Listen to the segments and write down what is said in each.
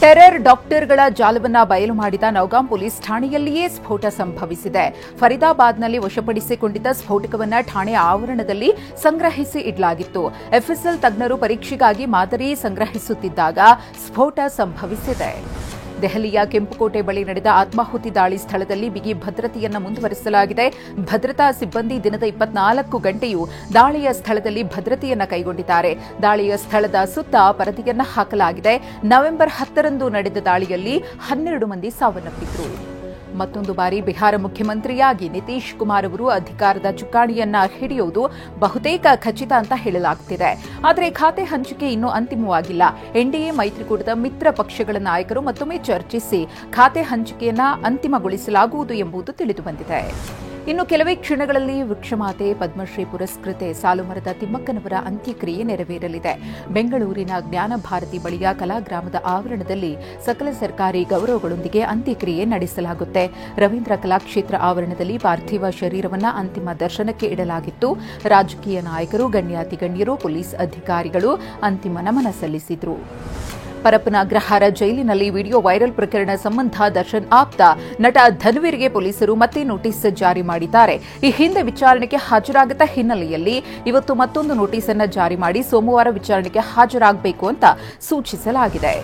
Terror ಡಾಕ್ಟರ್ಗಳ ಜಾಲವನ್ನ ಬಯಲು ಮಾಡಿದ ನೌಗಾಂ police ಠಾಣೆಯಲ್ಲಿಯೇ ಸ್ಫೋಟ ಸಂಭವಿಸಿದೆ. ಫರೀದಾಬಾದ್ನಲ್ಲಿ ವಶಪಡಿಸಿಕೊಂಡಿದ್ದ ಸ್ಫೋಟಕವನ್ನ ಠಾಣೆ ಆವರಣದಲ್ಲಿ ಸಂಗ್ರಹಿಸಿ ಇಡಲಾಗಿತ್ತು. ಎಫ್ಎಸ್ಎಲ್ ತಜ್ಞರು ಪರೀಕ್ಷೆಗಾಗಿ ಮಾದರಿ ಸಂಗ್ರಹಿಸುತ್ತಿದ್ದಾಗ ಸ್ಫೋಟ ಸಂಭವಿಸಿದೆ. ದೆಹಲಿಯ ಕೆಂಪುಕೋಟೆ ಬಳಿ ನಡೆದ ಆತ್ಮಾಹುತಿ ದಾಳಿ ಸ್ಥಳದಲ್ಲಿ ಬಿಗಿ ಭದ್ರತೆಯನ್ನು ಮುಂದುವರಿಸಲಾಗಿದೆ. ಭದ್ರತಾ ಸಿಬ್ಬಂದಿ ದಿನದ 24 ಗಂಟೆಯೂ ದಾಳಿಯ ಸ್ಥಳದಲ್ಲಿ ಭದ್ರತೆಯನ್ನು ಕೈಗೊಂಡಿದ್ದಾರೆ. ದಾಳಿಯ ಸ್ಥಳದ ಸುತ್ತ ಪರದೆಯನ್ನು ಹಾಕಲಾಗಿದೆ. ನವೆಂಬರ್ 10ರಂದು ನಡೆದ ದಾಳಿಯಲ್ಲಿ 12 ಮಂದಿ ಸಾವನ್ನಪ್ಪಿದ್ರು. ಮತ್ತೊಂದು ಬಾರಿ ಬಿಹಾರ ಮುಖ್ಯಮಂತ್ರಿಯಾಗಿ ನಿತೀಶ್ ಕುಮಾರ್ ಅವರು ಅಧಿಕಾರದ ಚುಕ್ಕಾಣಿಯನ್ನ ಹಿಡಿಯುವುದು ಬಹುತೇಕ ಖಚಿತ ಅಂತ ಹೇಳಲಾಗುತ್ತಿದೆ. ಆದರೆ ಖಾತೆ ಹಂಚಿಕೆ ಇನ್ನೂ ಅಂತಿಮವಾಗಿಲ್ಲ. ಎನ್ಡಿಎ ಮೈತ್ರಿಕೂಟದ ಮಿತ್ರ ಪಕ್ಷಗಳ ನಾಯಕರು ಮತ್ತೊಮ್ಮೆ ಚರ್ಚಿಸಿ ಖಾತೆ ಹಂಚಿಕೆಯನ್ನ ಅಂತಿಮಗೊಳಿಸಲಾಗುವುದು ಎಂಬುದು ತಿಳಿದುಬಂದಿದೆ. ಇನ್ನು ಕೆಲವೇ ಕ್ಷಣಗಳಲ್ಲಿ ವೃಕ್ಷಮಾತೆ ಪದ್ಮಶ್ರೀ ಪುರಸ್ಕೃತೆ ಸಾಲುಮರದ ತಿಮ್ಮಕ್ಕನವರ ಅಂತ್ಯಕ್ರಿಯೆ ನೆರವೇರಲಿದೆ. ಬೆಂಗಳೂರಿನ ಜ್ಞಾನ ಭಾರತಿ ಬಳಿಯ ಕಲಾಗ್ರಾಮದ ಆವರಣದಲ್ಲಿ ಸಕಲ ಸರ್ಕಾರಿ ಗೌರವಗಳೊಂದಿಗೆ ಅಂತ್ಯಕ್ರಿಯೆ ನಡೆಸಲಾಗುತ್ತೆ. ರವೀಂದ್ರ ಕಲಾಕ್ಷೇತ್ರ ಆವರಣದಲ್ಲಿ ಪಾರ್ಥಿವ ಶರೀರವನ್ನು ಅಂತಿಮ ದರ್ಶನಕ್ಕೆ ಇಡಲಾಗಿತ್ತು. ರಾಜಕೀಯ ನಾಯಕರು, ಗಣ್ಯಾತಿಗಣ್ಯರು, ಪೊಲೀಸ್ ಅಧಿಕಾರಿಗಳು ಅಂತಿಮ ನಮನ ಸಲ್ಲಿಸಿದರು. ಪರಪ್ಪನ ಅಗ್ರಹಾರ ಜೈಲಿನಲ್ಲಿ ವಿಡಿಯೋ ವೈರಲ್ ಪ್ರಕರಣ ಸಂಬಂಧ ದರ್ಶನ್ ಆಪ್ತ ನಟ ಧನ್ವೀರ್ಗೆ ಪೊಲೀಸರು ಮತ್ತೆ ನೋಟಿಸ್ ಜಾರಿ ಮಾಡಿದ್ದಾರೆ. ಈ ಹಿಂದೆ ವಿಚಾರಣೆಗೆ ಹಾಜರಾಗದ ಹಿನ್ನೆಲೆಯಲ್ಲಿ ಇವತ್ತು ಮತ್ತೊಂದು ನೋಟಿಸ್ ಅನ್ನು ಜಾರಿ ಮಾಡಿ ಸೋಮವಾರ ವಿಚಾರಣೆಗೆ ಹಾಜರಾಗಬೇಕು ಅಂತ ಸೂಚಿಸಲಾಗಿದೆ.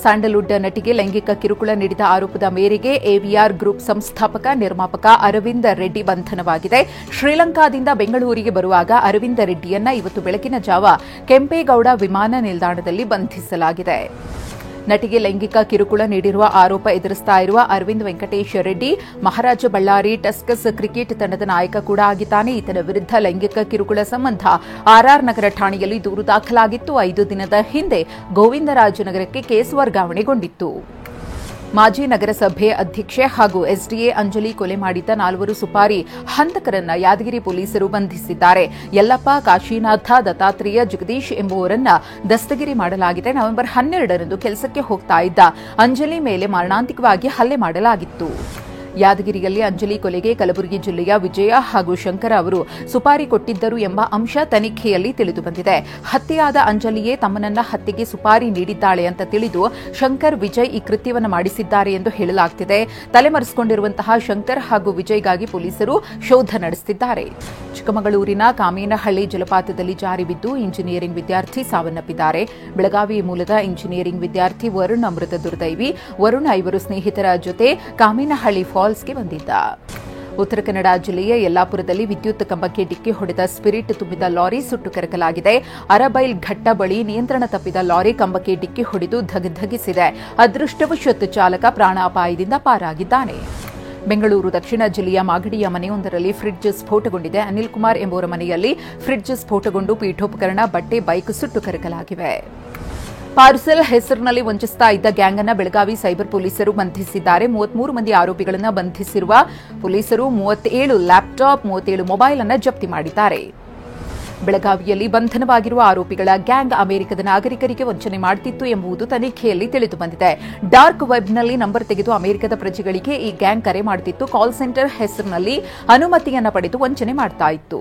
ಸ್ಯಾಂಡಲ್ವುಡ್ ನಟಿಗೆ ಲೈಂಗಿಕ ಕಿರುಕುಳ ನೀಡಿದ ಆರೋಪದ ಮೇರೆಗೆ ಎವಿಆರ್ ಗ್ರೂಪ್ ಸಂಸ್ಥಾಪಕ ನಿರ್ಮಾಪಕ ಅರವಿಂದ ರೆಡ್ಡಿ ಬಂಧನವಾಗಿದೆ. ಶ್ರೀಲಂಕಾದಿಂದ ಬೆಂಗಳೂರಿಗೆ ಬರುವಾಗ ಅರವಿಂದ ರೆಡ್ಡಿಯನ್ನ ಇವತ್ತು ಬೆಳಗಿನ ಜಾವ ಕೆಂಪೇಗೌಡ ವಿಮಾನ ನಿಲ್ದಾಣದಲ್ಲಿ ಬಂಧಿಸಲಾಗಿದೆ. ನಟಿಗೆ ಲೈಂಗಿಕ ಕಿರುಕುಳ ನೀಡಿರುವ ಆರೋಪ ಎದುರಿಸ್ತಾ ಇರುವ ಅರವಿಂದ್ ವೆಂಕಟೇಶ್ ರೆಡ್ಡಿ ಮಹಾರಾಜ ಬಳ್ಳಾರಿ ಟಸ್ಕಸ್ ಕ್ರಿಕೆಟ್ ತಂಡದ ನಾಯಕ ಕೂಡ ಆಗಿದ್ದಾನೆ. ಈತನ ವಿರುದ್ಧ ಲೈಂಗಿಕ ಕಿರುಕುಳ ಸಂಬಂಧ ಆರ್ಆರ್ ನಗರ ಠಾಣೆಯಲ್ಲಿ ದೂರು ದಾಖಲಾಗಿತ್ತು. 5 ದಿನದ ಹಿಂದೆ ಗೋವಿಂದರಾಜನಗರಕ್ಕೆ ಕೇಸ್ ವರ್ಗಾವಣೆಗೊಂಡಿತ್ತು. ಮಾಜಿ ನಗರಸಭೆ ಅಧ್ಯಕ್ಷೆ ಹಾಗೂ ಎಸ್ಡಿಎ ಅಂಜಲಿ ಕೊಲೆ ಮಾಡಿದ್ದ 4 ಸುಪಾರಿ ಹಂತಕರನ್ನ ಯಾದಗಿರಿ ಪೊಲೀಸರು ಬಂಧಿಸಿದ್ದಾರೆ. ಯಲ್ಲಪ್ಪ, ಕಾಶಿನಾಥ, ದತ್ತಾತ್ರೇಯ, ಜಗದೀಶ್ ಎಂಬುವರನ್ನ ದಸ್ತಗಿರಿ ಮಾಡಲಾಗಿದೆ. ನವೆಂಬರ್ 12ರಂದು ಕೆಲಸಕ್ಕೆ ಹೋಗ್ತಾ ಇದ್ದ ಅಂಜಲಿ ಮೇಲೆ ಮಾರಣಾಂತಿಕವಾಗಿ ಹಲ್ಲೆ ಮಾಡಲಾಗಿತ್ತು. ಯಾದಗಿರಿಯಲ್ಲಿ ಅಂಜಲಿ ಕೊಲೆಗೆ ಕಲಬುರಗಿ ಜಿಲ್ಲೆಯ ವಿಜಯ ಹಾಗೂ ಶಂಕರ ಅವರು ಸುಪಾರಿ ಕೊಟ್ಟಿದ್ದರು ಎಂಬ ಅಂಶ ತನಿಖೆಯಲ್ಲಿ ತಿಳಿದುಬಂದಿದೆ. ಹತ್ಯೆಯಾದ ಅಂಜಲಿಯೇ ತಮ್ಮನನ್ನ ಹತ್ಯೆಗೆ ಸುಪಾರಿ ನೀಡಿದ್ದಾಳೆ ಅಂತ ತಿಳಿದು ಶಂಕರ್, ವಿಜಯ್ ಈ ಕೃತ್ಯವನ್ನು ಮಾಡಿಸಿದ್ದಾರೆ ಎಂದು ಹೇಳಲಾಗುತ್ತಿದೆ. ತಲೆಮರೆಸಿಕೊಂಡಿರುವಂತಹ ಶಂಕರ್ ಹಾಗೂ ವಿಜಯ್ಗಾಗಿ ಪೊಲೀಸರು ಶೋಧ ನಡೆಸುತ್ತಿದ್ದಾರೆ. ಚಿಕ್ಕಮಗಳೂರಿನ ಕಾಮೇನಹಳ್ಳಿ ಜಲಪಾತದಲ್ಲಿ ಜಾರಿ ಬಿದ್ದು ಇಂಜಿನಿಯರಿಂಗ್ ವಿದ್ಯಾರ್ಥಿ ಸಾವನ್ನಪ್ಪಿದ್ದಾರೆ. ಬೆಳಗಾವಿ ಮೂಲದ ಇಂಜಿನಿಯರಿಂಗ್ ವಿದ್ಯಾರ್ಥಿ ವರುಣ್ ಅಮೃತ ದುರ್ದೈವಿ. ವರುಣ್ 5 ಸ್ನೇಹಿತರ ಜೊತೆ ಕಾಮೇನಹಳ್ಳಿ ಫಾಲ್ಸ್ಗೆ ಬಂದಿದ್ದ. ಉತ್ತರ ಕನ್ನಡ ಜಿಲ್ಲೆಯ ಯಲ್ಲಾಪುರದಲ್ಲಿ ವಿದ್ಯುತ್ ಕಂಬಕ್ಕೆ ಡಿಕ್ಕಿ ಹೊಡೆದ ಸ್ಪಿರಿಟ್ ತುಂಬಿದ ಲಾರಿ ಸುಟ್ಟು ಕರಕಲಾಗಿದೆ. ಅರಬೈಲ್ ಘಟ್ಟ ಬಳಿ ನಿಯಂತ್ರಣ ತಪ್ಪಿದ ಲಾರಿ ಕಂಬಕ್ಕೆ ಡಿಕ್ಕಿ ಹೊಡೆದು ಧಗಧಗಿಸಿದೆ. ಅದೃಷ್ಟವಶಾತ್ ಚಾಲಕ ಪ್ರಾಣಾಪಾಯದಿಂದ ಪಾರಾಗಿದ್ದಾನೆ. ಬೆಂಗಳೂರು ದಕ್ಷಿಣ ಜಿಲ್ಲೆಯ ಮಾಗಡಿಯ ಮನೆಯೊಂದರಲ್ಲಿ ಫ್ರಿಡ್ಜ್ ಸ್ಫೋಟಗೊಂಡಿದೆ. ಅನಿಲ್ ಕುಮಾರ್ ಎಂಬುವರ ಮನೆಯಲ್ಲಿ ಫ್ರಿಡ್ಜ್ ಸ್ಫೋಟಗೊಂಡು ಪೀಠೋಪಕರಣ, ಬಟ್ಟೆ, ಬೈಕ್ ಸುಟ್ಟು ಕರಕಲಾಗಿವೆ. ಪಾರ್ಸೆಲ್ ಹೆಸರಿನಲ್ಲಿ ವಂಚಿಸ್ತಾ ಇದ್ದ ಗ್ಯಾಂಗ್ ಅನ್ನು ಬೆಳಗಾವಿ ಸೈಬರ್ ಪೊಲೀಸರು ಬಂಧಿಸಿದ್ದಾರೆ. 33 ಮಂದಿ ಆರೋಪಿಗಳನ್ನು ಬಂಧಿಸಿರುವ ಪೊಲೀಸರು 37 ಲ್ಯಾಪ್ಟಾಪ್, 37 ಮೊಬೈಲ್ ಅನ್ನು ಜಪ್ತಿ ಮಾಡಿದ್ದಾರೆ. ಬೆಳಗಾವಿಯಲ್ಲಿ ಬಂಧನವಾಗಿರುವ ಆರೋಪಿಗಳ ಗ್ಯಾಂಗ್ ಅಮೆರಿಕದ ನಾಗರಿಕರಿಗೆ ವಂಚನೆ ಮಾಡುತ್ತಿತ್ತು ಎಂಬುದು ತನಿಖೆಯಲ್ಲಿ ತಿಳಿದುಬಂದಿದೆ. ಡಾರ್ಕ್ ವೆಬ್ನಲ್ಲಿ ನಂಬರ್ ತೆಗೆದು ಅಮೆರಿಕದ ಪ್ರಜೆಗಳಿಗೆ ಈ ಗ್ಯಾಂಗ್ ಕರೆ ಮಾಡುತ್ತಿತ್ತು. ಕಾಲ್ ಸೆಂಟರ್ ಹೆಸರಿನಲ್ಲಿ ಅನುಮತಿಯನ್ನು ಪಡೆದು ವಂಚನೆ ಮಾಡ್ತಾ ಇತ್ತು.